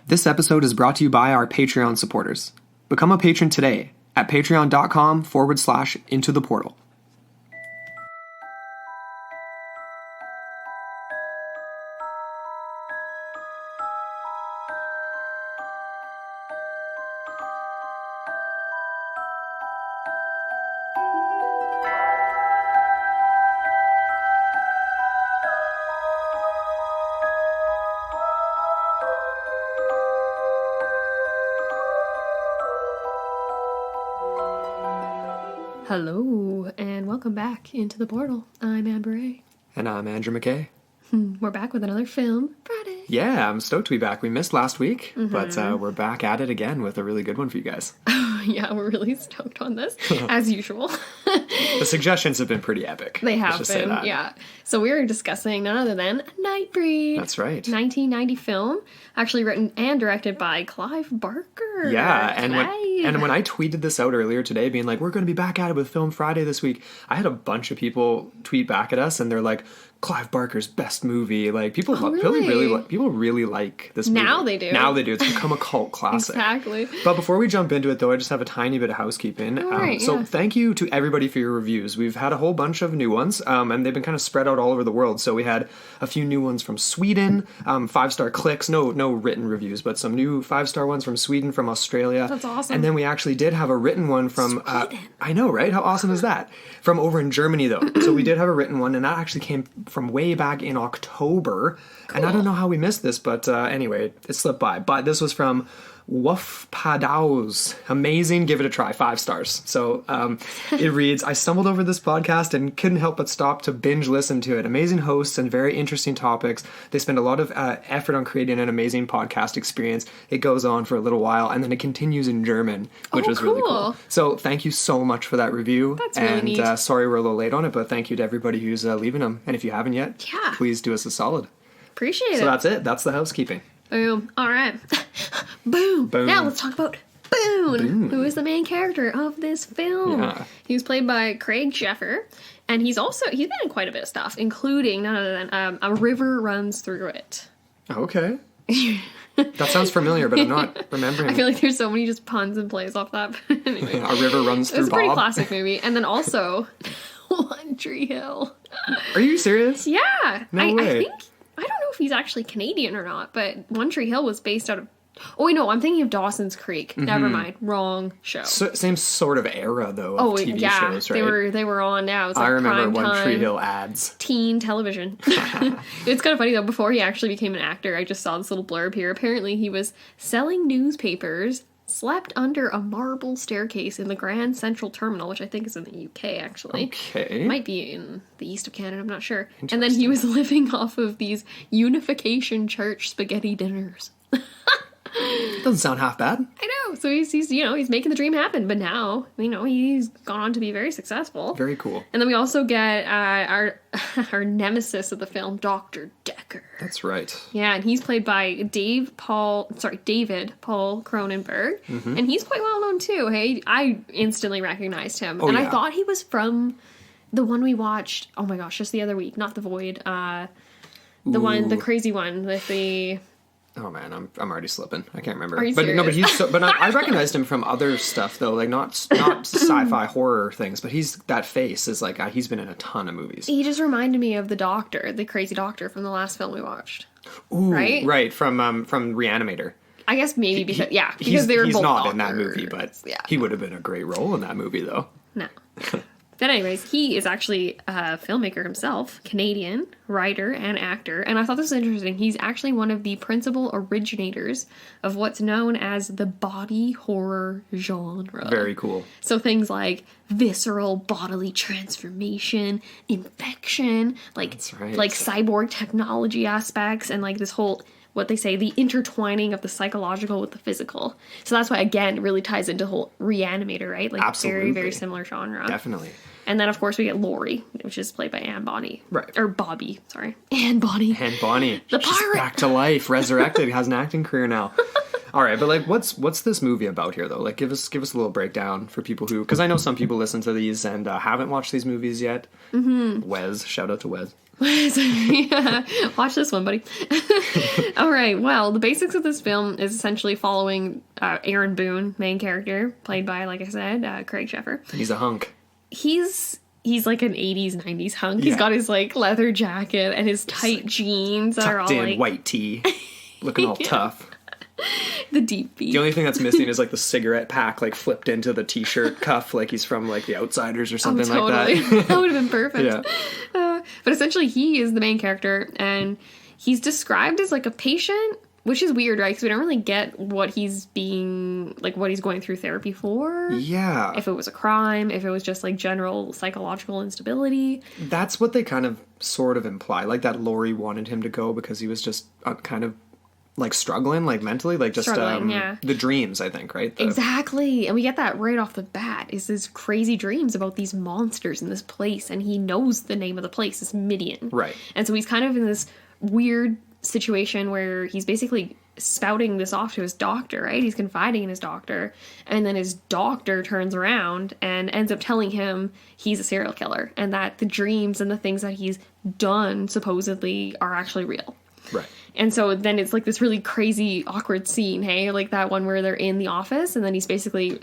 This episode is brought to you by our Patreon supporters. Become a patron today at patreon.com/into the portal. Hello, and welcome back into the portal. I'm Amber A. And I'm Andrew McKay. We're back with another film Friday. Yeah, I'm stoked to be back. We missed last week, but we're back at it again with a really good one for you guys. Yeah, we're really stoked on this, as usual. The suggestions have been pretty epic. They have been, yeah. So we are discussing none other than Nightbreed. That's right. 1990 film, actually written and directed by Clive Barker. Yeah, and when I tweeted this out earlier today, being like, we're going to be back at it with Film Friday this week, I had a bunch of people tweet back at us, and they're like, Clive Barker's best movie. Like, people really like this movie. Now they do. It's become a cult classic. Exactly. But before we jump into it, though, I just have a tiny bit of housekeeping. So thank you to everybody for your reviews. We've had a whole bunch of new ones, and they've been kind of spread out all over the world. So we had a few new ones from Sweden, 5-star clicks, no written reviews, but some new 5-star ones from Sweden, from Australia. That's awesome. And then we actually did have a written one from... I know, right? How awesome is that? From over in Germany, though. So we did have a written one, and that actually came from way back in October. Cool. And I don't know how we missed this, but anyway, it slipped by. But this was from Woof Padaws. Amazing, give it a try, 5 stars. So it reads, I stumbled over this podcast and couldn't help but stop to binge listen to it. Amazing hosts and very interesting topics. They spend a lot of effort on creating an amazing podcast experience. It goes on for a little while and then it continues in German, which was really cool. So thank you so much for that review. That's really neat. Sorry we're a little late on it, but thank you to everybody who's leaving them. And if you haven't yet, please do us a solid. Appreciate it. So that's it. That's the housekeeping. Boom. All right. Boom. Now let's talk about Boone, who is the main character of this film. Yeah. He was played by Craig Sheffer, and he's been in quite a bit of stuff, including none other than A River Runs Through It. Okay. That sounds familiar, but I'm not remembering. I feel like there's so many just puns and plays off that. Anyway, A River Runs Through Bob. It's a pretty classic movie. And then also One Tree Hill. Are you serious? Yeah. No way. I don't know if he's actually Canadian or not, but One Tree Hill was based out of... Oh, wait, no, I'm thinking of Dawson's Creek. Never mind. Wrong show. So, same sort of era, though, of TV shows, right? They were on now. It's like I remember prime One Tree Hill ads. Teen television. It's kind of funny, though. Before he actually became an actor, I just saw this little blurb here. Apparently, he was selling newspapers, slept under a marble staircase in the Grand Central Terminal, which I think is in the UK, actually. Okay. Might be in the east of Canada, I'm not sure. And then he was living off of these Unification Church spaghetti dinners. Doesn't sound half bad. I know. So he's making the dream happen. But now, he's gone on to be very successful. Very cool. And then we also get our nemesis of the film, Dr. Decker. That's right. Yeah, and he's played by David Paul Cronenberg. And he's quite well known too. Hey, I instantly recognized him. I thought he was from the one we watched, oh my gosh, just the other week. Not The Void. The crazy one with the... Oh man, I'm already slipping. I can't remember. Are you serious? No, but I recognized him from other stuff though, like not sci-fi horror things. But that face is like he's been in a ton of movies. He just reminded me of the crazy doctor from the last film we watched. Ooh, right from Reanimator. I guess maybe because they were both he's not doctors. in that movie, but he would have been a great role in that movie though. No. But anyways, he is actually a filmmaker himself, Canadian, writer, and actor. And I thought this was interesting. He's actually one of the principal originators of what's known as the body horror genre. Very cool. So things like visceral bodily transformation, infection, like cyborg technology aspects, and like this whole... what they say, the intertwining of the psychological with the physical. So that's why, again, it really ties into the whole Reanimator, right? Like, absolutely. Very, very similar genre. Definitely. And then, of course, we get Lori, which is played by Anne Bonny. Right. Or Bobby, sorry. Anne Bonny. Anne Bonny. The She's pirate. back to life, resurrected, has an acting career now. All right, but like, what's this movie about here, though? Like, give us a little breakdown for people who... Because I know some people listen to these and haven't watched these movies yet. Mm-hmm. Wes. Shout out to Wes. Yeah. Watch this one, buddy. All right. Well, the basics of this film is essentially following Aaron Boone, main character, played by, like I said, Craig Sheffer. He's a hunk. He's like an 80s, 90s hunk. He's got his like leather jacket and his tight jeans that are all in like white tee, looking all tough. The deep beat. The only thing that's missing is like the cigarette pack like flipped into the t-shirt cuff, like he's from like The Outsiders or something like that. That would have been perfect. Yeah. But essentially he is the main character, and he's described as like a patient, which is weird, right? Because we don't really get what he's being, like what he's going through therapy for. Yeah. If it was a crime, if it was just like general psychological instability. That's what they kind of sort of imply. Like that Laurie wanted him to go because he was just kind of like struggling, like mentally, like just the dreams, I think, right? Exactly. And we get that right off the bat, is his crazy dreams about these monsters in this place, and he knows the name of the place is Midian. Right. And so he's kind of in this weird situation where he's basically spouting this off to his doctor, right? He's confiding in his doctor, and then his doctor turns around and ends up telling him he's a serial killer, and that the dreams and the things that he's done supposedly are actually real. Right. And so then it's like this really crazy, awkward scene, hey? Like that one where they're in the office, and then he's basically,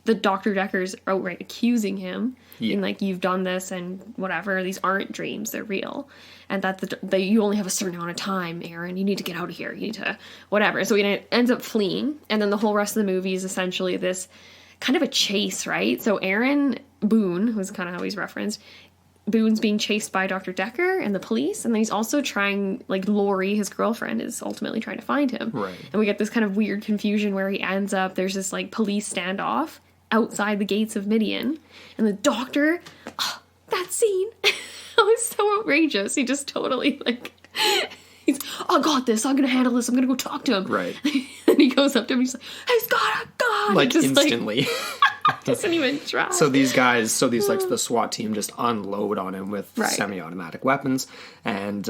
the Dr. Decker's outright accusing him, being like, you've done this and whatever, these aren't dreams, they're real. And that you only have a certain amount of time, Aaron, you need to get out of here, you need to, whatever. So he ends up fleeing, and then the whole rest of the movie is essentially this kind of a chase, right? So Aaron Boone, was kind of how he's referenced, Boone's being chased by Dr. Decker and the police, and then he's also trying, like, Laurie, his girlfriend, is ultimately trying to find him. Right. And we get this kind of weird confusion where he ends up, there's this, like, police standoff outside the gates of Midian, and the doctor, that scene, it was so outrageous. He just totally, like, he's, I got this, I'm gonna handle this, I'm gonna go talk to him. Right. And he goes up to him, he's like, he's got a gun! Like, just, instantly. Doesn't even try. So these guys, like the SWAT team just unload on him with semi-automatic weapons. And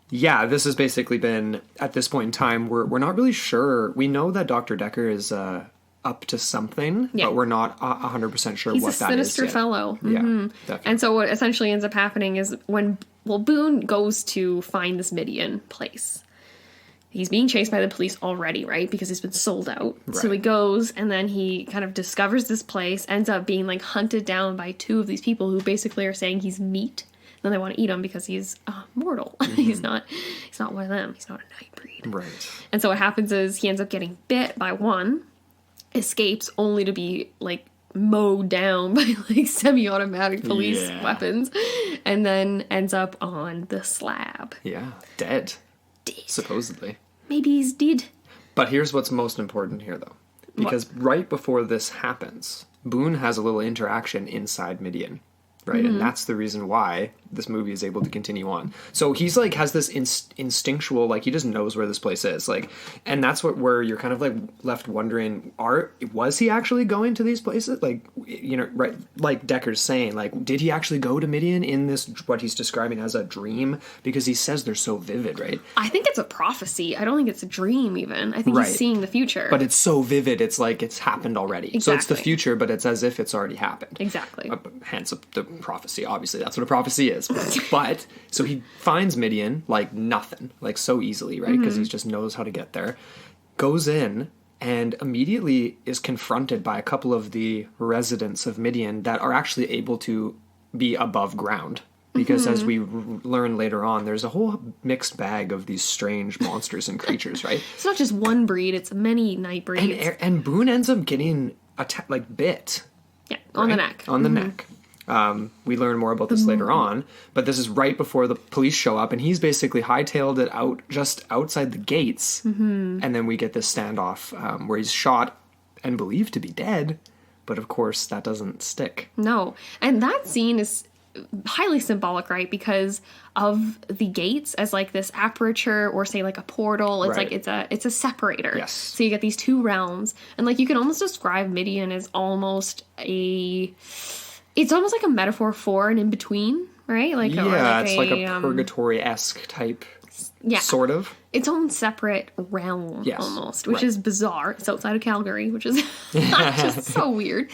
this has basically been, at this point in time, we're not really sure. We know that Dr. Decker is up to something, but we're not 100% sure what that is. He's a sinister fellow. Mm-hmm. Yeah, definitely. And so what essentially ends up happening is when Boone goes to find this Midian place, he's being chased by the police already, right? Because he's been sold out. Right. So he goes, and then he kind of discovers this place, ends up being like hunted down by two of these people who basically are saying he's meat. Then they want to eat him because he's mortal. Mm-hmm. He's not one of them. He's not a Nightbreed. Right. And so what happens is he ends up getting bit by one, escapes only to be like mowed down by like semi-automatic police weapons, and then ends up on the slab. Yeah, dead. Supposedly. Maybe he's dead. But here's what's most important here, though. Because right before this happens, Boone has a little interaction inside Midian, right? And that's the reason why this movie is able to continue on. So he's like, has this instinctual, like, he just knows where this place is. Like, and that's where you're kind of like left wondering, was he actually going to these places? Like, you know, right, like Decker's saying, like, did he actually go to Midian in this, what he's describing as a dream? Because he says they're so vivid, right? I think it's a prophecy. I don't think it's a dream even. I think he's seeing the future. But it's so vivid, it's like it's happened already. Exactly. So it's the future, but it's as if it's already happened. Exactly. Hence the prophecy, obviously. That's what a prophecy is. But, so he finds Midian like nothing, like so easily, right? Because he just knows how to get there. Goes in and immediately is confronted by a couple of the residents of Midian that are actually able to be above ground. Because as we learn later on, there's a whole mixed bag of these strange monsters and creatures, right? It's not just one breed, it's many Nightbreeds. And Boone ends up getting bit. Yeah, on the neck. On the neck. We learn more about this later on, but this is right before the police show up, and he's basically hightailed it out just outside the gates, and then we get this standoff where he's shot and believed to be dead, but of course that doesn't stick. No, and that scene is highly symbolic, right? Because of the gates as like this aperture, or say like a portal. It's like it's a separator. Yes. So you get these two realms, and like you can almost describe Midian as almost it's almost like a metaphor for an in-between, right? Like it's like a purgatory-esque type Yeah. Sort of. Its own separate realm, almost, which is bizarre. It's outside of Calgary, which is just so weird.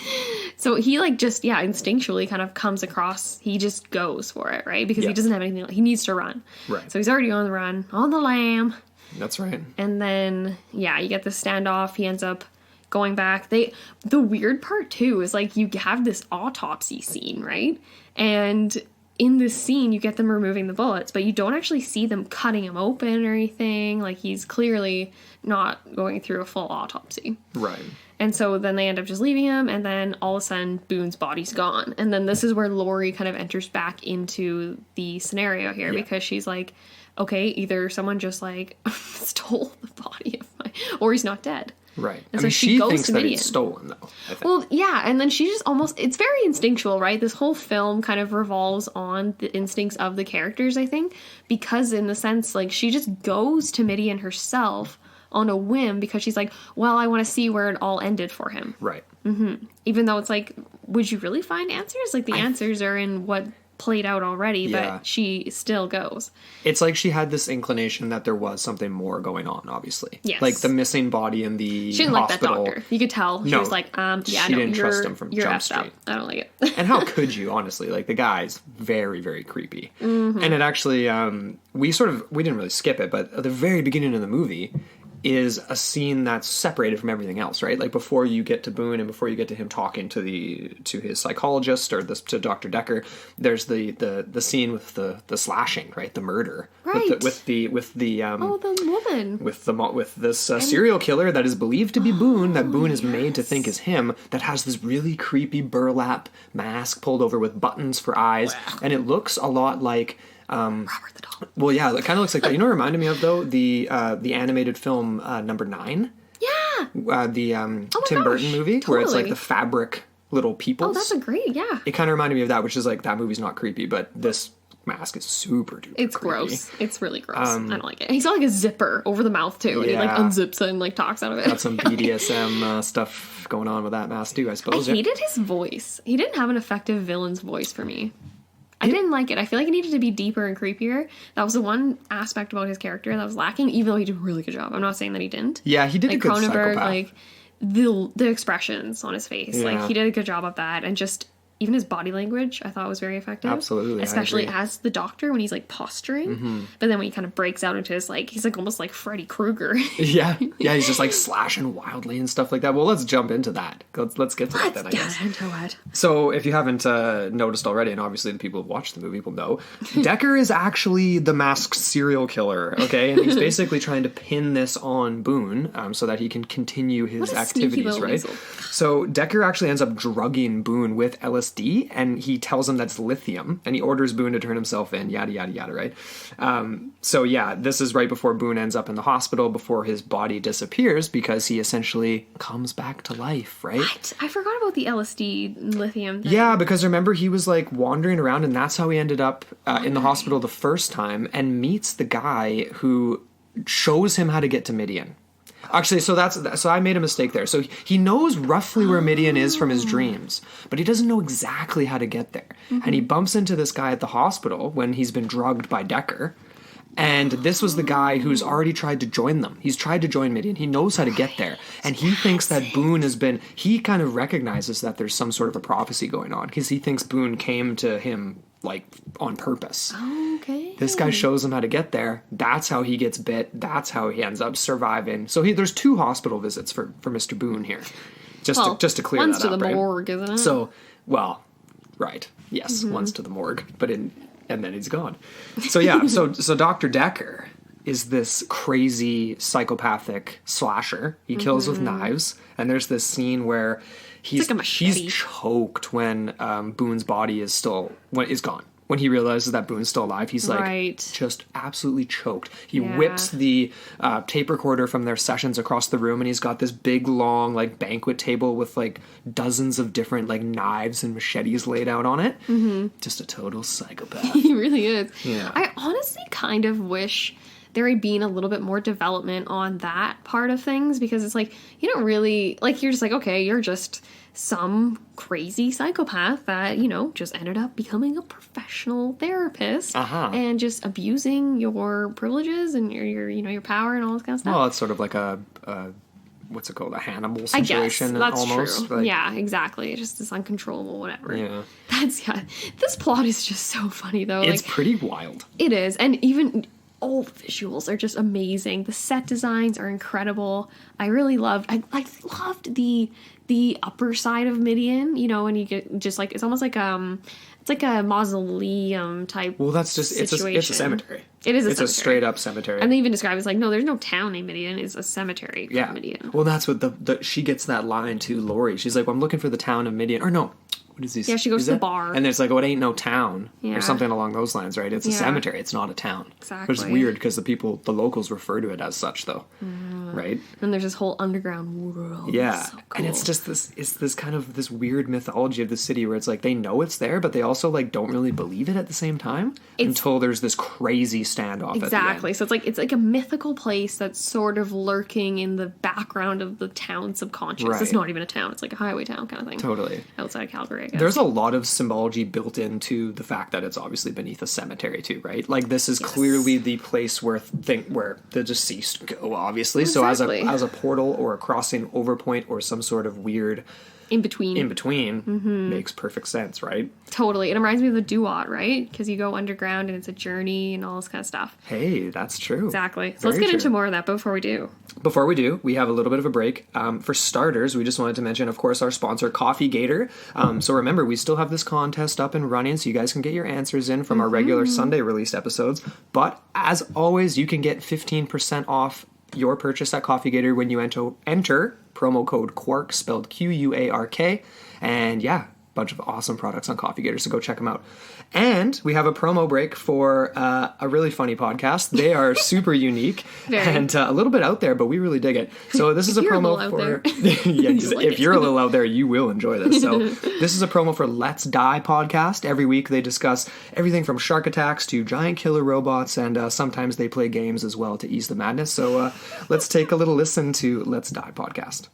So he, like, just, instinctually kind of comes across, he just goes for it, right? Because he doesn't have anything, he needs to run. Right. So he's already on the run, on the lam. That's right. And then, you get this standoff, he ends up going back. The weird part, too, is, like, you have this autopsy scene, right? And in this scene, you get them removing the bullets, but you don't actually see them cutting him open or anything. Like, he's clearly not going through a full autopsy. Right. And so then they end up just leaving him, and then all of a sudden, Boone's body's gone. And then this is where Laurie kind of enters back into the scenario here, because she's like, okay, either someone just, like, stole the body of or he's not dead. Right. And I so mean, she she goes thinks to that Midian. it's stolen, though, I think. Well, yeah, and then she just almost... It's very instinctual, right? This whole film kind of revolves on the instincts of the characters, I think, because in the sense, like, she just goes to Midian herself on a whim because she's like, well, I want to see where it all ended for him. Right. Mm-hmm. Even though it's like, would you really find answers? Like, the answers are in what played out already, but she still goes. It's like she had this inclination that there was something more going on, obviously. Yes. Like the missing body in the She didn't hospital. like that doctor. You could tell. She was like, she didn't trust him from you're Jump effed Street. up. I don't like it. And how could you, honestly? Like, the guy's very, very creepy. Mm-hmm. And it actually, we didn't really skip it, but at the very beginning of the movie is a scene that's separated from everything else, right? Like, before you get to Boone and before you get to him talking to his psychologist or to Dr. Decker, there's the scene with the slashing, right? The murder, right? With the woman, with this serial killer that is believed to be Boone, that Boone is made to think is him, that has this really creepy burlap mask pulled over with buttons for eyes, and it looks a lot like. Robert the Doll. Well, yeah, it kind of looks like that. You know what it reminded me of, though? The animated film Number 9? Yeah! Tim Burton movie, totally. where it's like the fabric little peoples. Oh, that's a great, yeah. It kind of reminded me of that, which is like, that movie's not creepy, but this mask is super duper It's creepy. Gross. It's really gross. I don't like it. He's got like a zipper over the mouth, too, and he like unzips it and like talks out of it. Got some BDSM stuff going on with that mask, too, I suppose. I hated his voice. He didn't have an effective villain's voice for me. I didn't like it. I feel like it needed to be deeper and creepier. That was the one aspect about his character that was lacking, even though he did a really good job. I'm not saying that he didn't. Yeah, he did like a good Cronenberg, psychopath. like the expressions on his face. Yeah. Like, he did a good job of that, and just even his body language I thought was very effective. Absolutely, especially I agree. as the doctor when he's like posturing. Mm-hmm. But then when he kind of breaks out into his like, he's like almost like Freddy Krueger. Yeah, he's just like slashing wildly and stuff like that. Well, let's jump into that. Let's get to that then, I guess. Get into it. So, if you haven't noticed already, and obviously the people who've watched the movie will know, Decker is actually the masked serial killer, okay? And he's basically trying to pin this on Boone so that he can continue his What a sneaky activities, little right? weasel. So, Decker actually ends up drugging Boone with LSD, and he tells him that's lithium, and he orders Boone to turn himself in, yada, yada, yada, right? So, this is right before Boone ends up in the hospital, before his body disappears, because he essentially comes back to life, right? What? I forgot about the LSD lithium thing. Yeah, because remember, he was like wandering around, and that's how he ended up in the hospital the first time, and meets the guy who shows him how to get to Midian. Actually, so I made a mistake there. So he knows roughly where Midian is from his dreams, but he doesn't know exactly how to get there. Mm-hmm. And he bumps into this guy at the hospital when he's been drugged by Decker. And this was the guy who's already tried to join them. He's tried to join Midian. He knows how to get there. And he thinks that Boone he kind of recognizes that there's some sort of a prophecy going on, because he thinks Boone came to him, like, on purpose. Okay. This guy shows him how to get there. That's how he gets bit. That's how he ends up surviving. So there's 2 hospital visits for Mr. Boone here. Just to clear that up, one's to the morgue, isn't it? So, right. Yes, one's to the morgue, and then he's gone. So so Dr. Decker is this crazy psychopathic slasher. He kills with knives, and there's this scene where he's choked when Boone's body is gone. When he realizes that Boone's still alive, he's like just absolutely choked. He whips the tape recorder from their sessions across the room, and he's got this big long like banquet table with like dozens of different like knives and machetes laid out on it. Mm-hmm. Just a total psychopath. He really is. Yeah. I honestly kind of wish there had been a little bit more development on that part of things, because it's like, you don't really, like, you're just like, okay, you're just some crazy psychopath that, you know, just ended up becoming a professional therapist and just abusing your privileges and your you know, your power and all this kind of stuff. Well, it's sort of like a what's it called? A Hannibal I situation, guess that's almost. true. Like, yeah, exactly. It's just this uncontrollable whatever. Yeah. This plot is just so funny though. It's like, pretty wild. It is, and even all the visuals are just amazing. The set designs are incredible. I really loved. I loved the upper side of Midian. You know, when you get just like, it's almost like it's like a mausoleum type. Well, that's just it's a cemetery. It is. It's a straight up cemetery. And they even describe it as like, no, there's no town named Midian. It's a cemetery. Yeah. Midian. Well, that's what she gets that line to Lori. She's like, well, I'm looking for the town of Midian. Or no. What is this? Yeah, she goes to the bar. And it's like, oh, it ain't no town. Yeah. Or something along those lines, right? It's a cemetery. It's not a town. Exactly. Which is weird because the locals refer to it as such, though. Right? And there's this whole underground world. Yeah. So cool. And it's just this kind of this weird mythology of the city where it's like they know it's there, but they also like don't really believe it at the same time until there's this crazy standoff exactly. at the end. So it's like a mythical place that's sort of lurking in the background of the town subconscious. Right. It's not even a town. It's like a highway town kind of thing. Totally. Outside of Calgary, I guess. There's a lot of symbology built into the fact that it's obviously beneath a cemetery too, right? Like this is clearly the place where the deceased go, obviously. Exactly. So as a portal or a crossing over point or some sort of weird in between makes perfect sense, right? Totally. It reminds me of the Duat, right? Because you go underground and it's a journey and all this kind of stuff. Hey, that's true. Exactly. So let's get into more of that. But before we do, we have a little bit of a break. For starters, we just wanted to mention, of course, our sponsor, Coffee Gator. So remember, we still have this contest up and running, so you guys can get your answers in from our regular Sunday released episodes. But as always, you can get 15% off your purchase at Coffee Gator when you enter promo code QUARK, spelled QUARK. And yeah, bunch of awesome products on Coffee Gator, so go check them out. And we have a promo break for a really funny podcast. They are super unique and a little bit out there, but we really dig it. So this is a promo for... if you're a little out there, you will enjoy this. So this is a promo for Let's Die podcast. Every week they discuss everything from shark attacks to giant killer robots, and sometimes they play games as well to ease the madness. So let's take a little listen to Let's Die podcast.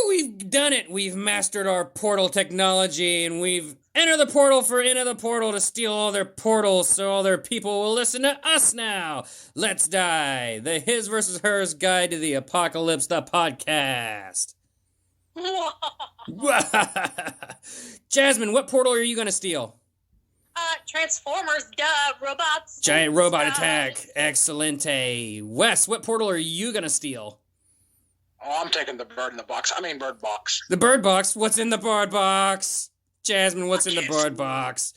We've done it. We've mastered our portal technology, and we've entered the portal for Into the Portal to steal all their portals so all their people will listen to us now. Let's Die, the His versus Hers Guide to the Apocalypse, the podcast. Jasmine, what portal are you going to steal? Transformers, robots. Giant robot attack. Excellente. Wes, what portal are you going to steal? Oh, I'm taking the bird box. The bird box? What's in the bird box? Jasmine, what's in the bird box?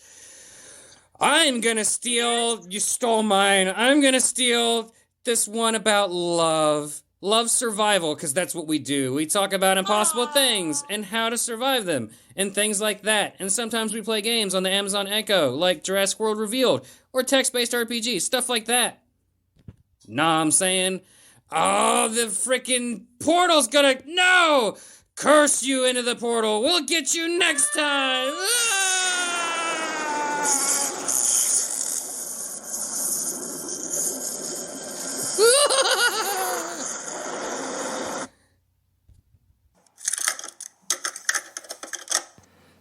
I'm gonna steal... You stole mine. I'm gonna steal this one about love. Love survival, because that's what we do. We talk about impossible things and how to survive them and things like that. And sometimes we play games on the Amazon Echo, like Jurassic World Revealed, or text-based RPG, stuff like that. Nah, I'm saying... Oh, the frickin' portal's gonna... No! Curse you into the portal. We'll get you next time.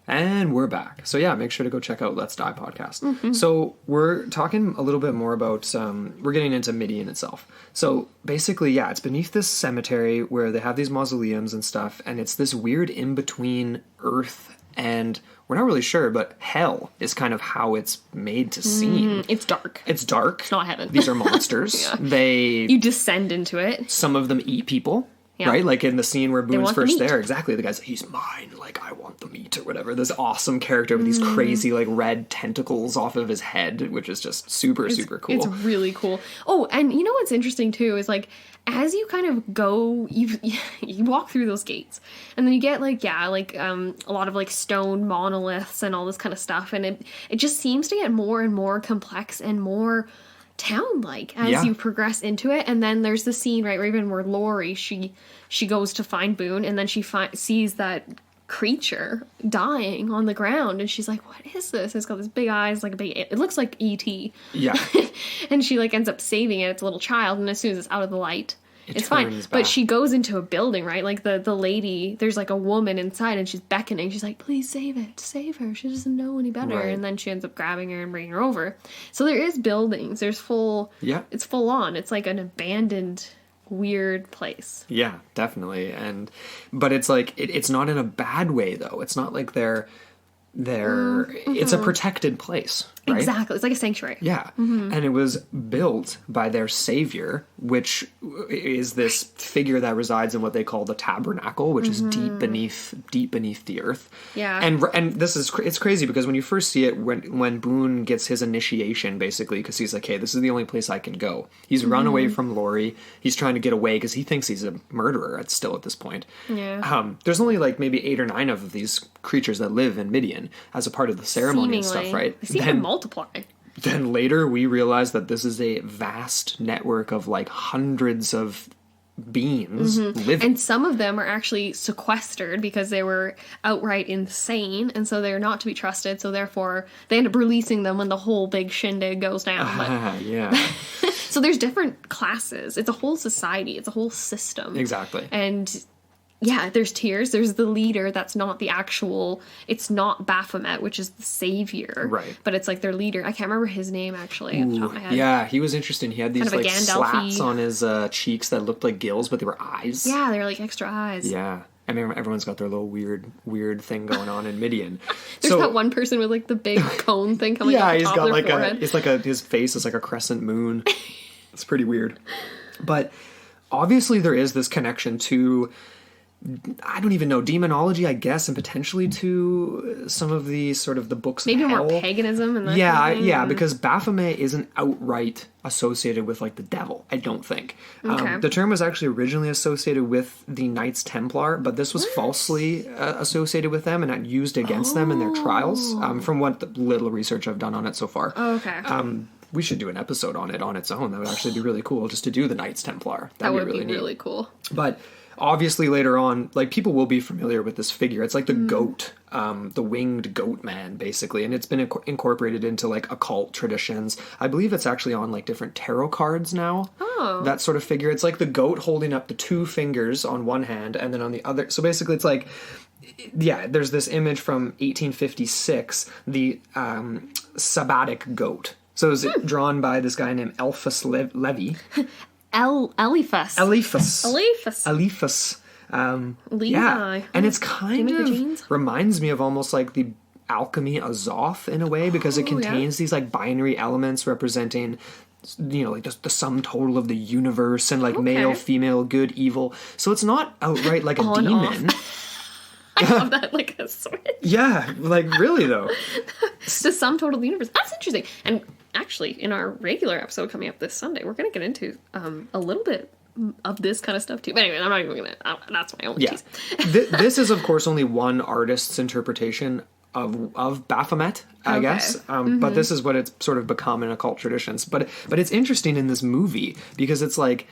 And we're back. So yeah, make sure to go check out Let's Die podcast. So we're talking a little bit more about, we're getting into Midian itself. So basically, yeah, it's beneath this cemetery where they have these mausoleums and stuff, and it's this weird in-between Earth and, we're not really sure, but hell is kind of how it's made to seem. It's dark. It's dark. It's not heaven. These are monsters. You descend into it. Some of them eat people. Yeah. Right? Like in the scene where Boone's want the first meat. there. Exactly. The guy's like, he's mine. Like, I want the meat or whatever. This awesome character with these crazy, like, red tentacles off of his head, which is just super cool. It's really cool. Oh, and you know what's interesting, too, is, like, as you kind of go, you walk through those gates, and then you get, like, a lot of, like, stone monoliths and all this kind of stuff, and it just seems to get more and more complex and more town-like as you progress into it. And then there's the scene, right, where Lori, she goes to find Boone, and then she sees that creature dying on the ground, and she's like, what is this? It's got this big eyes, like a big, it looks like E.T. Yeah. And she like ends up saving it. It's a little child, and as soon as it's out of the light, it's fine. turns But back. she goes into a building, right? Like the lady, there's like a woman inside, and she's beckoning. She's like, please save it. Save her. She doesn't know any better. Right. And then she ends up grabbing her and bringing her over. So there is buildings. There's full... Yeah. It's full on. It's like an abandoned, weird place. Yeah, definitely. But it's like it's not in a bad way though. It's not like they're it's a protected place, right? Exactly. It's like a sanctuary. Yeah. And it was built by their savior, which is this figure that resides in what they call the tabernacle, which is deep beneath the earth. Yeah. And this is it's crazy because when you first see it, when Boone gets his initiation, basically, because he's like, hey, this is the only place I can go. He's run away from Laurie. He's trying to get away because he thinks he's a murderer at this point. Yeah. There's only like maybe 8 or 9 of these creatures that live in Midian as a part of the ceremony and stuff, right? They seem to multiply. Then later we realize that this is a vast network of like hundreds of beings living. And some of them are actually sequestered because they were outright insane, and so they're not to be trusted, so therefore they end up releasing them when the whole big shindig goes down. Yeah. So there's different classes. It's a whole society. It's a whole system. Exactly. And yeah, there's tiers. There's the leader that's not the actual... It's not Baphomet, which is the savior. Right. But it's like their leader. I can't remember his name, actually, off the top of my head. Yeah, he was interesting. He had these Kind of a like Gandalf-y- slats on his cheeks that looked like gills, but they were eyes. Yeah, they're like extra eyes. Yeah. I mean, everyone's got their little weird thing going on in Midian. There's that one person with like the big cone thing coming yeah, out the he's top got of their like forehead. it's like his face is like a crescent moon. It's pretty weird. But obviously there is this connection to, I don't even know, demonology, I guess, and potentially to some of the sort of the books Maybe of hell. more paganism and that Yeah, kind of thing. yeah, because Baphomet isn't outright associated with like the devil, I don't think. Okay. The term was actually originally associated with the Knights Templar, but this was falsely associated with them and used against them in their trials, from what the little research I've done on it so far. Oh, okay. We should do an episode on it on its own. That would actually be really cool, just to do the Knights Templar. that would be neat. really cool. But obviously later on, like, people will be familiar with this figure. It's like the goat, the winged goat man, basically. And it's been incorporated into like occult traditions. I believe it's actually on like different tarot cards now. Oh. That sort of figure. It's like the goat holding up the 2 fingers on one hand and then on the other. So basically it's like, yeah, there's this image from 1856, the sabbatic goat. So is it drawn by this guy named Eliphas Levi? Eliphas. Eliphas. Levi. Yeah, and it's kind make the of jeans? reminds me of almost like the alchemy Azoth in a way, because it Oh, yeah. contains these like binary elements representing, you know, like the sum total of the universe and like male, female, good, evil. So it's not outright like a On, off. demon. I have that like a switch. Yeah, like really though. The sum total of the universe. That's interesting. And actually, in our regular episode coming up this Sunday, we're going to get into a little bit of this kind of stuff too. But anyway, I'm not even going to... That's my only tease. This is, of course, only one artist's interpretation of Baphomet, I guess. But this is what it's sort of become in occult traditions. But it's interesting in this movie because it's like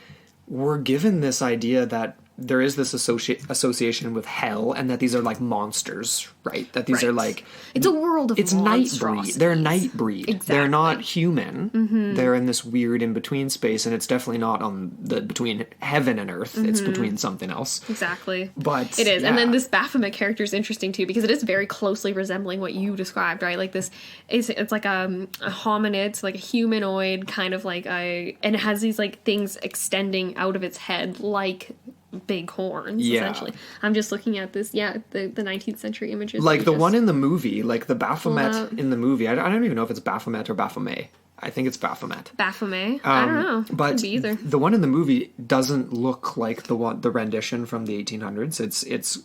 we're given this idea that there is this association with hell, and that these are like monsters, right? That these are like... It's a world of It's Nightbreed. monstrosities. They're Nightbreed. Exactly. They're not human. They're in this weird in-between space, and it's definitely not on the between heaven and earth. It's between something else. Exactly. But it is. yeah. And then this Baphomet character is interesting too, because it is very closely resembling what you described, right? Like this, it's like a hominid, it's like a humanoid kind of like and it has these like things extending out of its head like big horns, essentially. I'm just looking at this, the 19th century images. Like the one in the movie, like the Baphomet in the movie. I don't even know if it's Baphomet or Baphomet. I think it's Baphomet. Baphomet? I don't know. But Could be either. the one in the movie doesn't look like the rendition from the 1800s. It's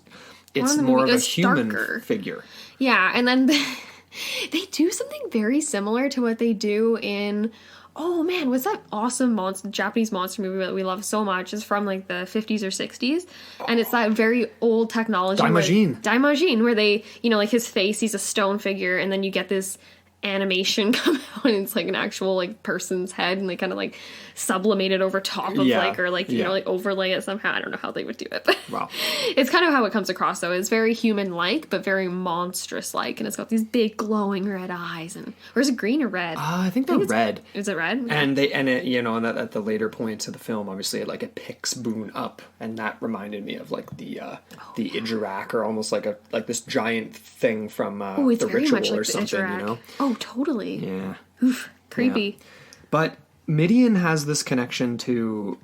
the more of movie a is human darker. figure. Yeah, and then they do something very similar to what they do in... Oh man, what's that awesome Japanese monster movie that we love so much? It's from like the 50s or 60s. And it's that very old technology. Daimajin. Daimajin, where they, you know, like his face, he's a stone figure, and then you get this animation come out and it's like an actual like person's head and they kind of like sublimate it over top of like or like you know like overlay it somehow. I don't know how they would do it, but Wow. it's kind of how it comes across though. It's very human like but very monstrous like, and it's got these big glowing red eyes. And or is it green or red? I think they're red. Is it red? And it, you know, and that at the later points of the film, obviously it picks Boone up, and that reminded me of like the Ijarak, or almost like this giant thing from it's the very Ritual much like or the something, Ijarak. you know? Oh, totally. Yeah. Oof, creepy. Yeah. But Midian has this connection to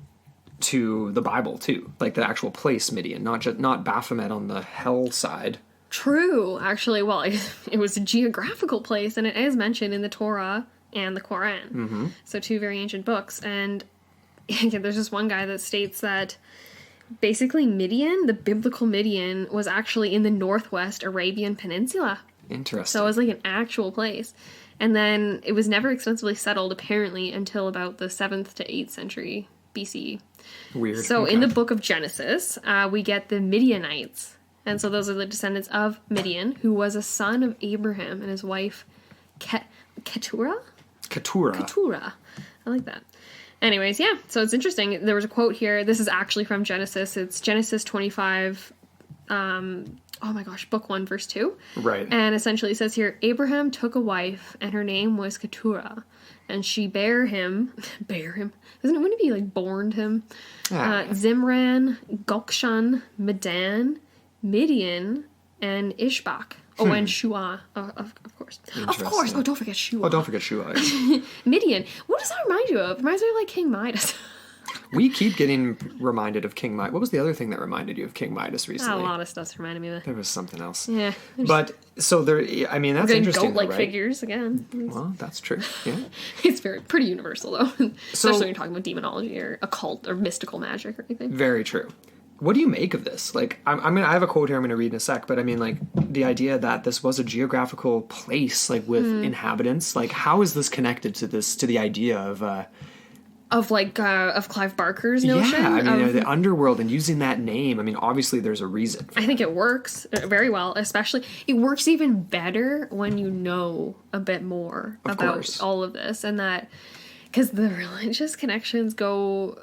the Bible too, like the actual place Midian, not Baphomet on the hell side. True, actually. Well, it was a geographical place, and it is mentioned in the Torah and the Quran. Mm-hmm. So two very ancient books. And there's this one guy that states that basically Midian, the biblical Midian, was actually in the northwest Arabian Peninsula. Interesting. So it was like an actual place. And then it was never extensively settled, apparently, until about the 7th to 8th century BCE. Weird. So Okay. in the book of Genesis, we get the Midianites. And so those are the descendants of Midian, who was a son of Abraham and his wife Keturah? Keturah. I like that. Anyways, yeah, so it's interesting. There was a quote here. This is actually from Genesis. It's Genesis 25, book 1, verse 2. Right. And essentially it says here, Abraham took a wife, and her name was Keturah. And she bare him. Wouldn't it be like borned him? Zimran, Gokshan, Medan, Midian, and Ishbak. Oh, and Shua, of course. Of course. Oh, don't forget Shua. Oh, don't forget Shua. Midian. What does that remind you of? It reminds me of like King Midas. We keep getting reminded of King Midas. What was the other thing that reminded you of King Midas recently? A lot of stuff's reminding me of that. There was something else. Yeah. But so there. I mean, that's interesting. Goat-like though, right? figures again. Well, that's true. Yeah. It's pretty universal though, especially when you're talking about demonology or occult or mystical magic or anything. Very true. What do you make of this? Like, I have a quote here I'm going to read in a sec, but I mean, like, the idea that this was a geographical place, like, with inhabitants, like, how is this connected to the idea of Clive Barker's notion? Yeah, I mean, the underworld and using that name, I mean, obviously there's a reason for I think it works very well, especially, it works even better when you know a bit more about all of this, and that, because the religious connections go...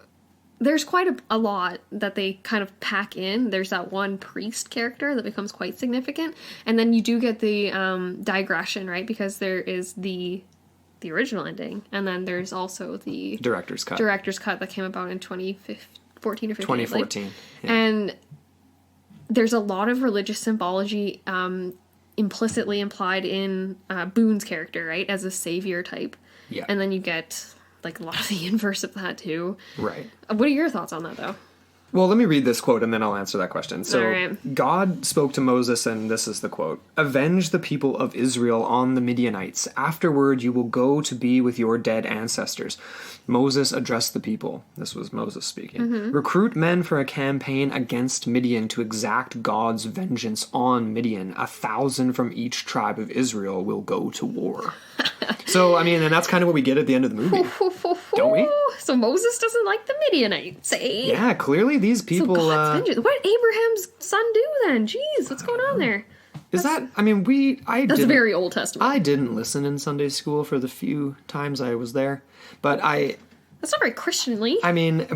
There's quite a lot that they kind of pack in. There's that one priest character that becomes quite significant. And then you do get the digression, right? Because there is the original ending. And then there's also the... Director's cut that came about in 2014 or 15. 2014. Yeah. And there's a lot of religious symbology implicitly implied in Boone's character, right? As a savior type. Yeah. And then you get... like a lot of the inverse of that too. Right. What are your thoughts on that though? Well, let me read this quote and then I'll answer that question. So, right. God spoke to Moses, and this is the quote: "Avenge the people of Israel on the Midianites. Afterward, you will go to be with your dead ancestors." Moses addressed the people. This was Moses speaking. Mm-hmm. "Recruit men for a campaign against Midian to exact God's vengeance on Midian. 1,000 from each tribe of Israel will go to war." So, I mean, and that's kind of what we get at the end of the movie. Don't we? So Moses doesn't like the Midianites, eh? Yeah, clearly these people... So God's vengeance. What did Abraham's son do then? Jeez, what's going on there? Is that... I mean, That's very Old Testament. I didn't listen in Sunday school for the few times I was there, but That's not very Christianly. I mean,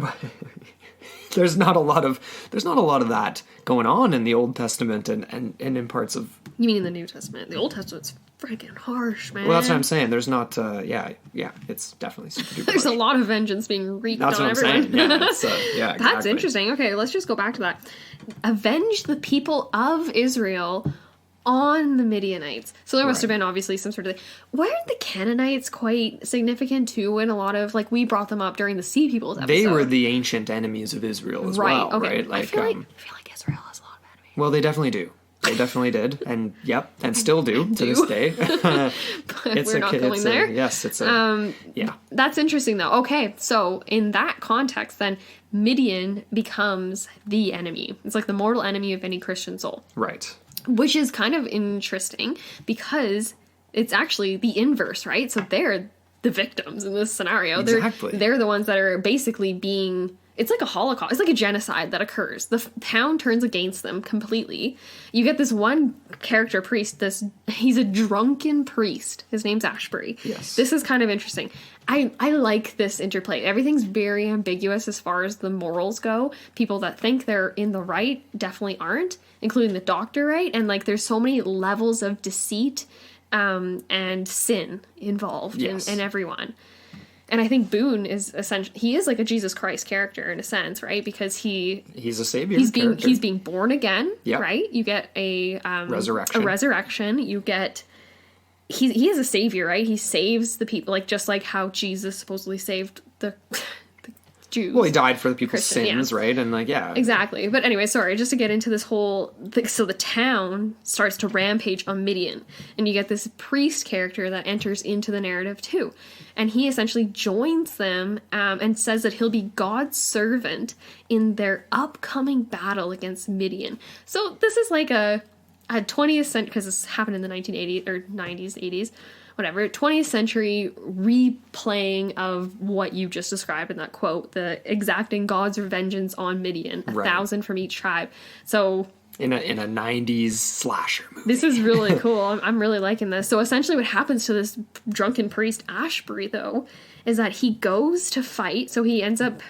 there's not a lot of that going on in the Old Testament and in parts of... You mean in the New Testament? The Old Testament's freaking harsh, man. Well, that's what I'm saying. There's not... yeah, it's definitely super duper There's harsh. a lot of vengeance being wreaked That's on what I'm everyone. saying. Yeah, exactly. That's interesting. Okay, let's just go back to that. Avenge the people of Israel on the Midianites. So there must have been obviously some sort of... Weren't the Canaanites quite significant too in a lot of... Like, we brought them up during the Sea Peoples episode. They were the ancient enemies of Israel as well, okay. right? Like, I feel like Israel has a lot of enemies. Well, they definitely do. They definitely did, and still do to this day. But we're not going there. Yeah. That's interesting, though. Okay, so in that context, then, Midian becomes the enemy. It's like the mortal enemy of any Christian soul. Right. Which is kind of interesting, because it's actually the inverse, right? So they're the victims in this scenario. Exactly. They're the ones that are basically being... it's like a holocaust. It's like a genocide that occurs. The town turns against them completely. You get this one character priest, he's a drunken priest. His name's Ashbury. Yes. This is kind of interesting. I like this interplay. Everything's very ambiguous as far as the morals go. People that think they're in the right definitely aren't, including the doctor, right? And like there's so many levels of deceit and sin involved in everyone. And I think Boone is essentially, he is like a Jesus Christ character in a sense, right? Because he's a savior. He's being born again, yep. right? You get a resurrection. A resurrection. You get he is a savior, right? He saves the people, like just like how Jesus supposedly saved the Jews. Well, he died for the people's Christian, sins, right? And like, yeah. Exactly. But anyway, sorry, just to get into this whole so the town starts to rampage on Midian, and you get this priest character that enters into the narrative too. And he essentially joins them and says that he'll be God's servant in their upcoming battle against Midian. So this is like a 20th century, because this happened in the 1980s or 90s, 80s, whatever, 20th century replaying of what you just described in that quote, the exacting God's vengeance on Midian, 1,000 from each tribe. So in a 90s slasher movie. This is really cool. I'm really liking this. So essentially what happens to this drunken priest Ashbury, though, is that he goes to fight. So he ends up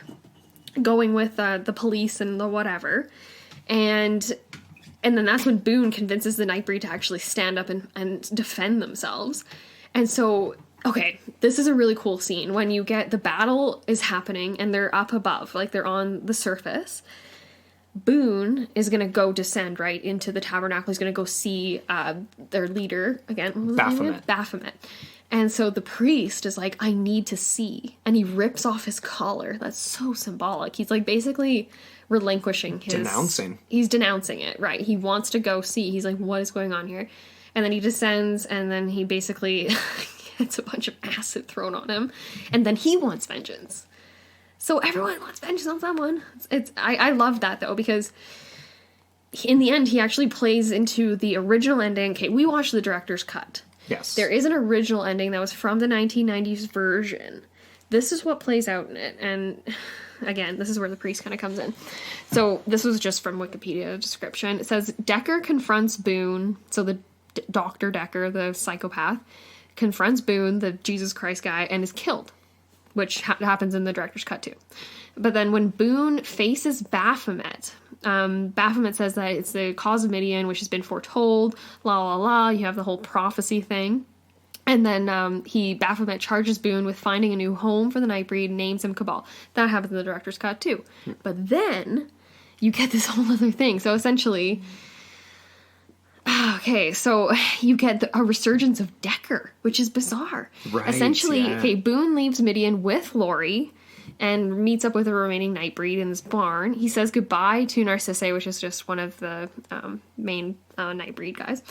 going with the police and the whatever. And then that's when Boone convinces the Nightbreed to actually stand up and defend themselves. And so, okay, this is a really cool scene. When you get the battle is happening and they're up above, like they're on the surface. Boone is going to go descend right into the tabernacle. He's going to go see their leader again. What was his name? Baphomet. And so the priest is like, I need to see. And he rips off his collar. That's so symbolic. He's like basically relinquishing his... Denouncing. He's denouncing it, right. He wants to go see. He's like, what is going on here? And then he descends, and then he basically gets a bunch of acid thrown on him. And then he wants vengeance. So everyone wants vengeance on someone. I love that, though, because in the end, he actually plays into the original ending. Okay, we watched the director's cut. Yes. There is an original ending that was from the 1990s version. This is what plays out in it. And again, this is where the priest kind of comes in. So this was just from Wikipedia description. It says, Decker confronts Boone, so the Dr. Decker, the psychopath, confronts Boone, the Jesus Christ guy, and is killed, which happens in the director's cut too. But then when Boone faces Baphomet, Baphomet says that it's the cause of Midian, which has been foretold, la la la, you have the whole prophecy thing. And then Baphomet charges Boone with finding a new home for the Nightbreed, names him Cabal. That happens in the director's cut too. But then you get this whole other thing. So essentially... Okay, so you get a resurgence of Decker, which is bizarre. Right, essentially, yeah. okay, Boone leaves Midian with Laurie and meets up with the remaining Nightbreed in this barn. He says goodbye to Narcisse, which is just one of the main Nightbreed guys,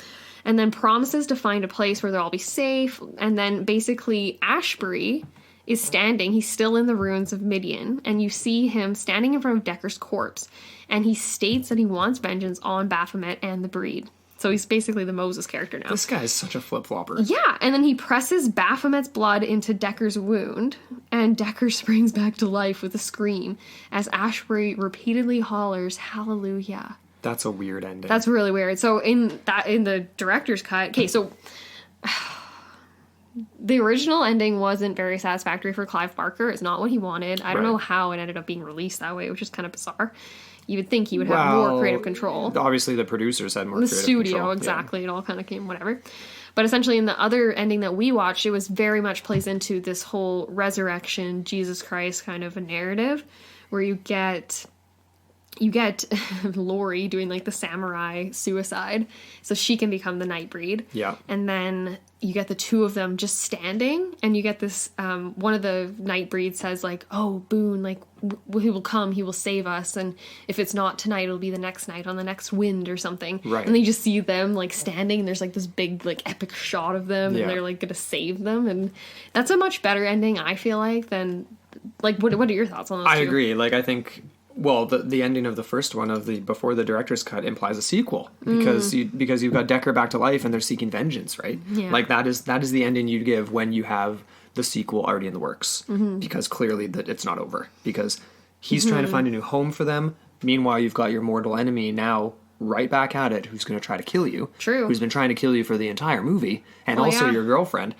and then promises to find a place where they'll all be safe. And then basically Ashbury is standing, he's still in the ruins of Midian, and you see him standing in front of Decker's corpse, and he states that he wants vengeance on Baphomet and the breed. So he's basically the Moses character now. This guy is such a flip-flopper. Yeah, and then he presses Baphomet's blood into Decker's wound, and Decker springs back to life with a scream as Ashbury repeatedly hollers, "Hallelujah." That's a weird ending. That's really weird. So in the director's cut, okay, so the original ending wasn't very satisfactory for Clive Barker. It's not what he wanted. I don't know how it ended up being released that way, which is kind of bizarre. You would think he would have more creative control. Obviously, the producers had more creative control. The studio, exactly. Yeah. It all kind of came, whatever. But essentially, in the other ending that we watched, it was very much plays into this whole resurrection, Jesus Christ kind of a narrative, where you get Laurie doing like the samurai suicide, so she can become the Nightbreed. Yeah. And then you get the two of them just standing, and you get this, one of the Nightbreed says like, oh, Boone, like, he will come, he will save us, and if it's not tonight, it'll be the next night on the next wind or something. Right. And then you just see them like standing, and there's like this big like epic shot of them, and they're like gonna save them, and that's a much better ending, I feel like, than, like, what are your thoughts on those two? I agree. Like, I think... Well, the ending of the first one, of the before the director's cut, implies a sequel because you've got Decker back to life and they're seeking vengeance, right? Yeah. Like that is the ending you'd give when you have the sequel already in the works, because clearly that it's not over. Because He's trying to find a new home for them. Meanwhile, you've got your mortal enemy now right back at it, who's going to try to kill you. True. Who's been trying to kill you for the entire movie, and Well, also yeah. your girlfriend.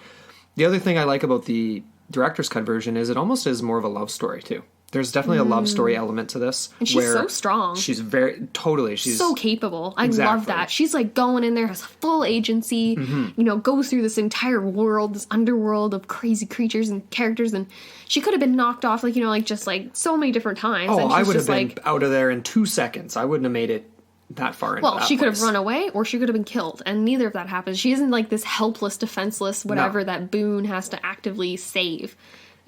The other thing I like about the director's cut version is it almost is more of a love story, too. There's definitely a love story element to this. And she's so strong. She's she's so capable. I Exactly. love that. She's like going in there, has full agency, goes through this entire world, this underworld of crazy creatures and characters, and she could have been knocked off, just so many different times. Oh, and I she's would have just been out of there in 2 seconds. I wouldn't have made it that far into well, that she could have place. run away, or she could have been killed, and neither of that happens. She isn't like this helpless, defenseless, whatever that Boone has to actively save.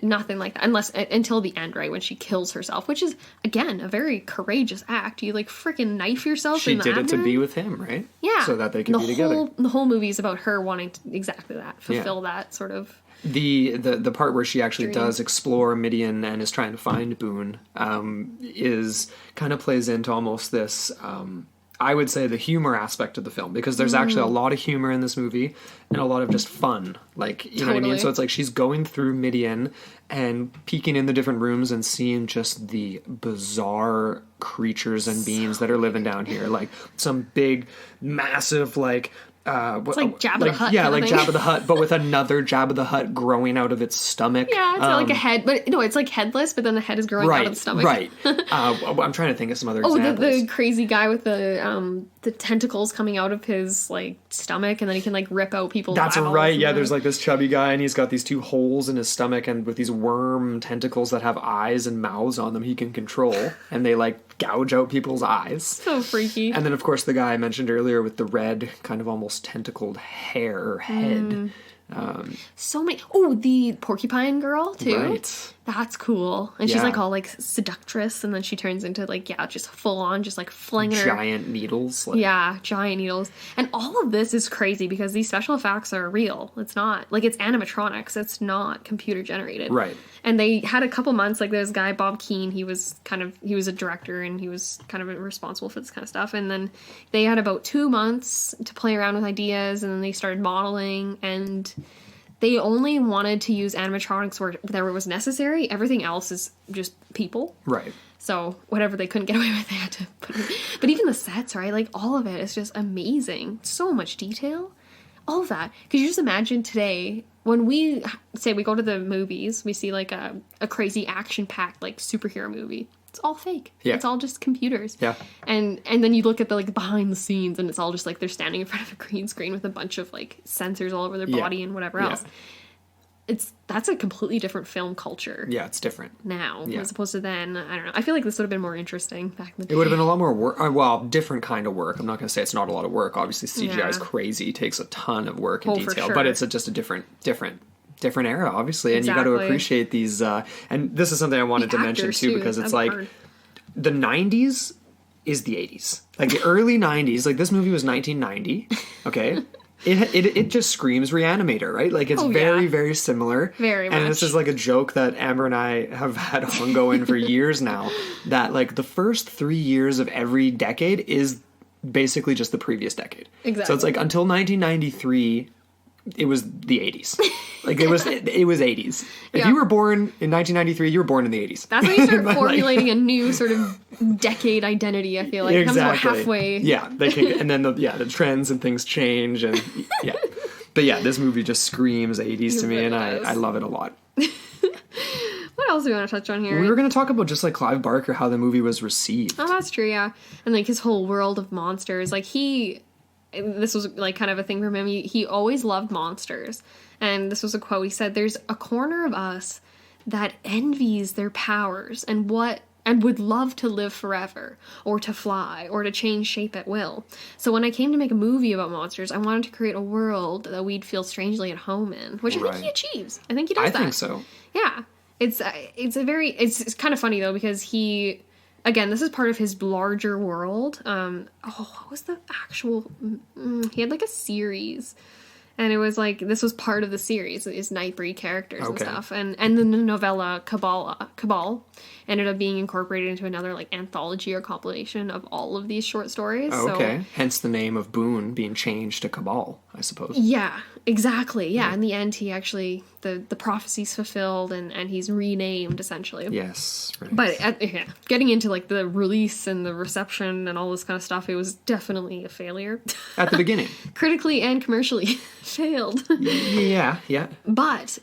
Nothing like that, until the end, right, when she kills herself, which is, again, a very courageous act. You, freaking knife yourself She in the did it to abdomen. be with him, right? Yeah. So that they could be together. The whole movie is about her wanting to exactly that, fulfill that sort of... The part where she actually dream. does explore Midian and is trying to find Boone is kind of plays into almost this... I would say the humor aspect of the film, because there's actually a lot of humor in this movie and a lot of just fun. You know what I mean? Totally. So it's like she's going through Midian and peeking in the different rooms and seeing just the bizarre creatures and beings that are living down here. Like some big, massive, It's like Jabba the Hutt. Yeah, kind of like thing. Jabba the Hutt, but with another Jabba the Hutt growing out of its stomach. Yeah, it's like a head, but no, it's like headless, but then the head is growing out of the stomach. Right. I'm trying to think of some other Oh, examples. the crazy guy with the tentacles coming out of his stomach, and then he can rip out people's That's eyeballs right. and Yeah, then- there's this chubby guy, and he's got these 2 holes in his stomach, and with these worm tentacles that have eyes and mouths on them, he can control, and they gouge out people's eyes. so freaky. And then, of course, the guy I mentioned earlier with the red, kind of almost tentacled hair or head. So many. Oh, the porcupine girl too. Right. That's cool. And she's Yeah. all seductress, and then she turns into just full on, just flinging her. Giant needles. Yeah, giant needles. And all of this is crazy because these special effects are real. It's not it's animatronics. It's not computer generated. Right. And they had a couple months, there's a guy, Bob Keane, he was a director, and he was kind of responsible for this kind of stuff. And then they had about 2 months to play around with ideas, and then they started modeling, and they only wanted to use animatronics where it was necessary. Everything else is just people. Right. So whatever they couldn't get away with, they had to put in. But even the sets, right? All of it is just amazing. So much detail. All of that. Because you just imagine today, when we say we go to the movies, we see a crazy action-packed superhero movie. It's all fake. Yeah. It's all just computers. Yeah. And then you look at the behind the scenes, and it's all just they're standing in front of a green screen with a bunch of sensors all over their Yeah. body and whatever Yeah. else. That's a completely different film culture. Yeah, it's different. Now, Yeah. as opposed to then. I don't know. I feel like this would have been more interesting back in the day. It would have been a lot more work. Well, different kind of work. I'm not going to say it's not a lot of work. Obviously, CGI is Yeah. crazy. It takes a ton of work and Oh, for detail. sure. But it's just a different era, obviously. And you got to Exactly. appreciate these. And this is something I wanted The to mention, actors, too, because That's it's hard. the 90s is the 80s. The early 90s. This movie was 1990. Okay. It just screams Reanimator, right? It's Oh, very, yeah. very similar. Very And this much. is a joke that Amber and I have had ongoing for years now, that the first 3 years of every decade is basically just the previous decade. Exactly. So it's until 1993, it was the 80s. It was 80s. If Yeah. you were born in 1993, you were born in the 80s. That's when you start formulating a new sort of decade identity, I feel like. It comes about Exactly. halfway. Yeah, they can, and then the trends and things change, and yeah. But yeah, this movie just screams 80s to It me, really and does. I love it a lot. What else do we want to touch on here? We were going to talk about just Clive Barker, how the movie was received. Oh, that's true, yeah. And his whole world of monsters. This was kind of a thing for him. He always loved monsters. And this was a quote. He said, "There's a corner of us that envies their powers and would love to live forever, or to fly, or to change shape at will. So when I came to make a movie about monsters, I wanted to create a world that we'd feel strangely at home in," which I think he Right. achieves. I think he does I that. think so. Yeah. It's kind of funny though, because again, this is part of his larger world. What was the actual? He had a series, and it was this was part of the series. His Nightbreed characters and Okay. stuff, and then the novella Cabal ended up being incorporated into another anthology or compilation of all of these short stories. Oh, So, okay. Hence the name of Boone being changed to Cabal, I suppose. yeah, exactly. Yeah, in the end, he actually the prophecy's fulfilled, and he's renamed essentially. Yes, right. But getting into like the release and the reception and all this kind of stuff, it was definitely a failure. At the beginning. Critically and commercially failed. Yeah. But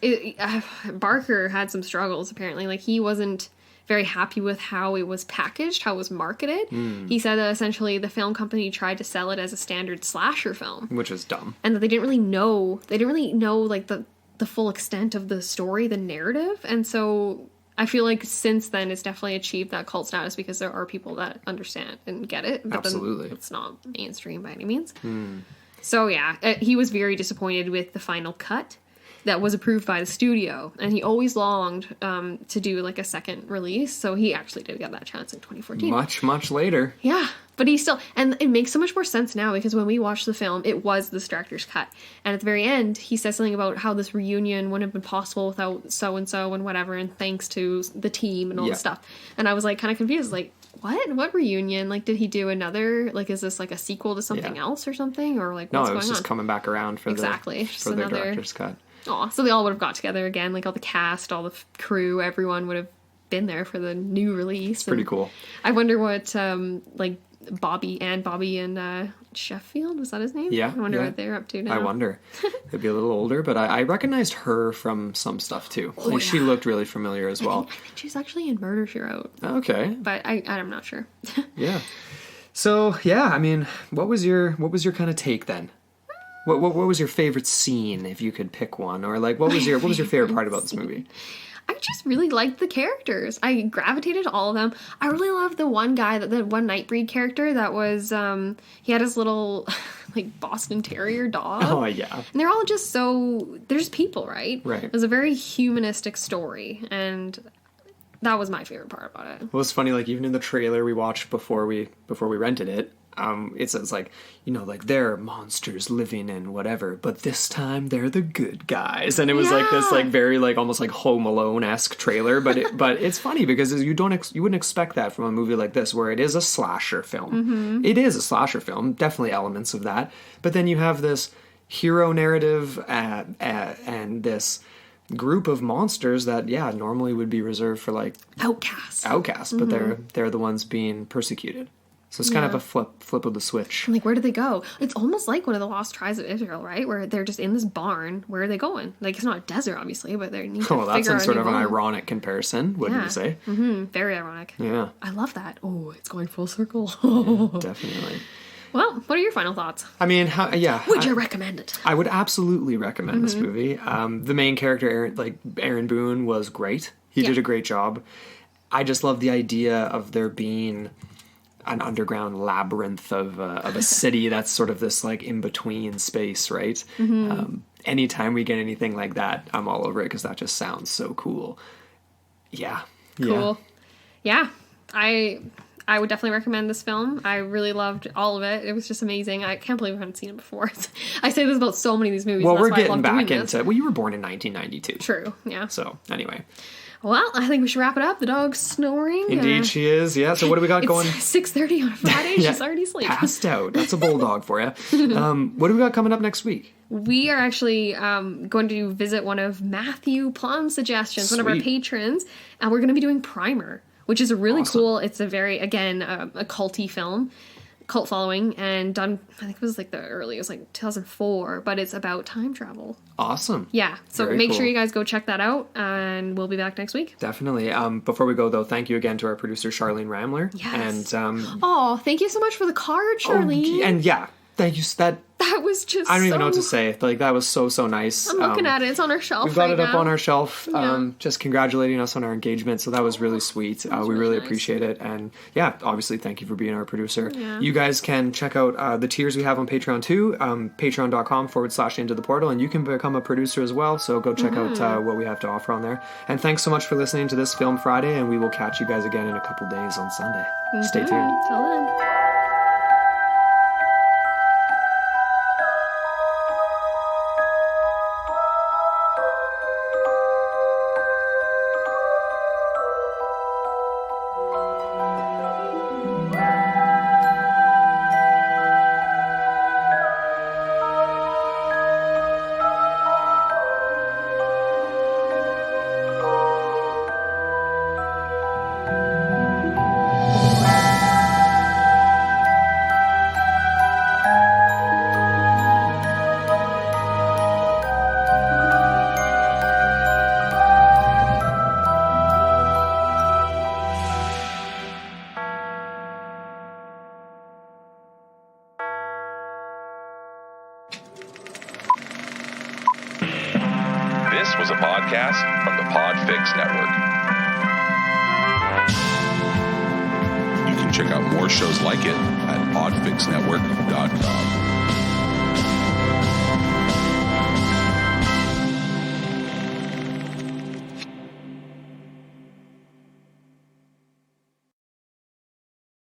Barker had some struggles, apparently. Like, he wasn't very happy with how it was packaged, how it was marketed. He said that essentially the film company tried to sell it as a standard slasher film. Which is dumb. And that they didn't really know like the full extent of the story, the narrative. And so I feel like since then it's definitely achieved that cult status because there are people that understand and get it. But Absolutely. Then it's not mainstream by any means. So yeah, he was very disappointed with the final cut that was approved by the studio, and he always longed to do like a second release, so he actually did get that chance in 2014. Much later. Yeah, but he still, and it makes so much more sense now because when we watched the film, it was the director's cut, and at the very end, he says something about how this reunion wouldn't have been possible without so-and-so and whatever, and thanks to the team and all this stuff. And I was like kind of confused, like, what reunion? Like, did he do another, like, is this like a sequel to something else or something, or like what's going on? No, it was just coming back around for for the director's cut. Aw, so they all would have got together again, like all the cast, all the crew, everyone would have been there for the new release. It's pretty cool. I wonder what, like, Bobby and Sheffield, was that his name? Yeah. I wonder what they're up to now. I wonder. They'd be a little older, but I recognized her from some stuff too. Oh, Like, she looked really familiar as well. I think she's actually in Murder, She Wrote. Okay. But I'm not sure. Yeah. So, yeah, I mean, what was your kind of take then? What was your favorite scene, if you could pick one, or like what was your favorite part about this movie? I just really liked the characters. I gravitated to all of them. I really loved the one guy, the one Nightbreed character that was, he had his little, like, Boston Terrier dog. Oh, yeah. And they're all just they're just people, right? Right. It was a very humanistic story, and that was my favorite part about it. Well, it's funny, like, even in the trailer we watched before we rented it, it says, like, you know, like, they're monsters living in whatever, but this time they're the good guys. And it was like this, like, very, like, almost like Home Alone-esque trailer, but it's funny because you wouldn't expect that from a movie like this, where it is a slasher film. It is a slasher film, definitely elements of that, but then you have this hero narrative and this group of monsters that normally would be reserved for, like, outcasts, but they're the ones being persecuted. So it's kind of a flip of the switch. Like, where do they go? It's almost like one of the Lost Tribes of Israel, right? Where they're just in this barn. Where are they going? Like, it's not a desert, obviously, but they need to figure out that's sort of an home. ironic comparison, wouldn't you say? Very ironic. Yeah. I love that. Oh, it's going full circle. Yeah, definitely. Well, what are your final thoughts? I mean, Would you recommend it? I would absolutely recommend this movie. The main character, Aaron Boone, was great. He did a great job. I just love the idea of there being an underground labyrinth of a city that's sort of this, like, in-between space, right? Anytime we get anything like that, I'm all over it because that just sounds so cool. Yeah. Cool. Yeah. I would definitely recommend this film. I really loved all of it. It was just amazing. I can't believe I haven't seen it before. I say this about so many of these movies. Well, that's we're why I getting love back doing this. into... Well, you were born in 1992. True, yeah. So, anyway. Well, I think we should wrap it up. The dog's snoring. Indeed, she is. Yeah, so what do we got going? 6:30 on a Friday. She's already asleep. Passed out. That's a bulldog for you. What do we got coming up next week? We are actually going to visit one of Matthew Plum's suggestions, one of our patrons, and we're going to be doing Primer, which is a really cool, it's a very, again, a culty film, cult following, and done, I think it was like it was like 2004, but it's about time travel. Awesome. Yeah, so Very make cool. sure you guys go check that out, and we'll be back next week. Definitely. Before we go, though, thank you again to our producer, Charlene Ramler. Yes. And, oh, thank you so much for the card, Charlene. and thank you. That was just I don't even know what to say. Like, that was so nice. I'm looking at it. It's on our shelf. We've got right it up now. on our shelf, Yeah. just congratulating us on our engagement. So that was really sweet. We really really nice. appreciate it. And obviously, thank you for being our producer. Yeah. You guys can check out the tiers we have on Patreon too, patreon.com/into the portal, and you can become a producer as well. So go check out what we have to offer on there. And thanks so much for listening to this Film Friday, and we will catch you guys again in a couple days on Sunday. Stay tuned. Till then. was a podcast from the Podfix Network. You can check out more shows like it at podfixnetwork.com.